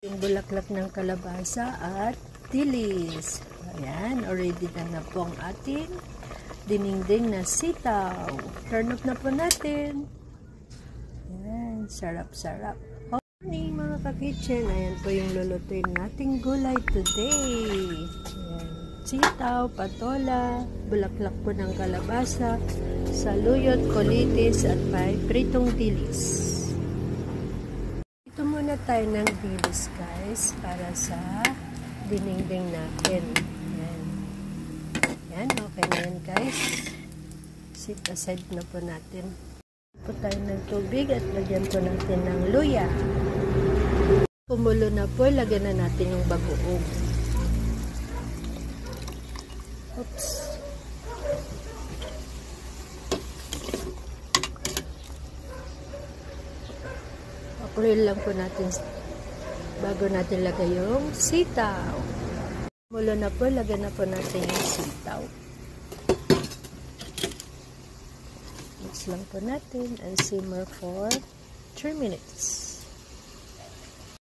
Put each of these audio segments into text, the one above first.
Yung bulaklak ng kalabasa at dilis. Ayan, already na po ang ating dinengdeng na sitaw. Turn up na po natin. Ayan, sarap-sarap. Good morning mga ka-kitchen. Ayan po yung lulutuin nating gulay today. Ayan, sitaw, patola, bulaklak po ng kalabasa, saluyot, kulitis, at may pritong dilis. Ito muna tayo ng dilis guys para sa dinengdeng natin. Ayan. Ayan, okay na yan guys. Sit aside na po natin. Po tayo ng tubig at lagyan po natin ng luya. Kumulo na po, lagyan na natin yung bagoong. Oops. Pakuloyin lang po natin bago natin lagay yung sitaw. Kumulo na po, lagyan na po natin yung sitaw. Mix lang po natin and simmer for 3 minutes.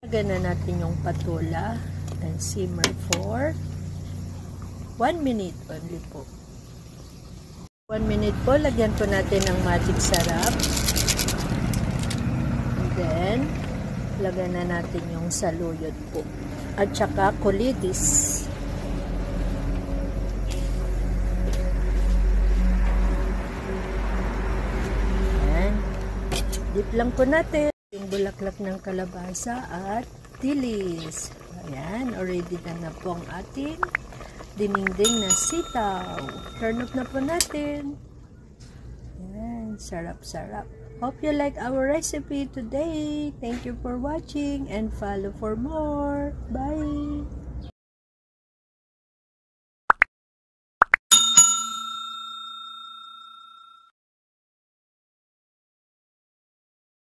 Lagyan na natin yung patola and simmer for 1 minute only po. 1 minute po, lagyan po natin ng magic sarap. And then, lagyan na natin yung saluyot po. At saka kulitis. Dip lang po natin yung bulaklak ng kalabasa at dilis. Ayan, already na po ang ating dinengdeng na sitaw. Turn up na po natin. Ayan, sarap-sarap. Hope you like our recipe today. Thank you for watching and follow for more. Bye!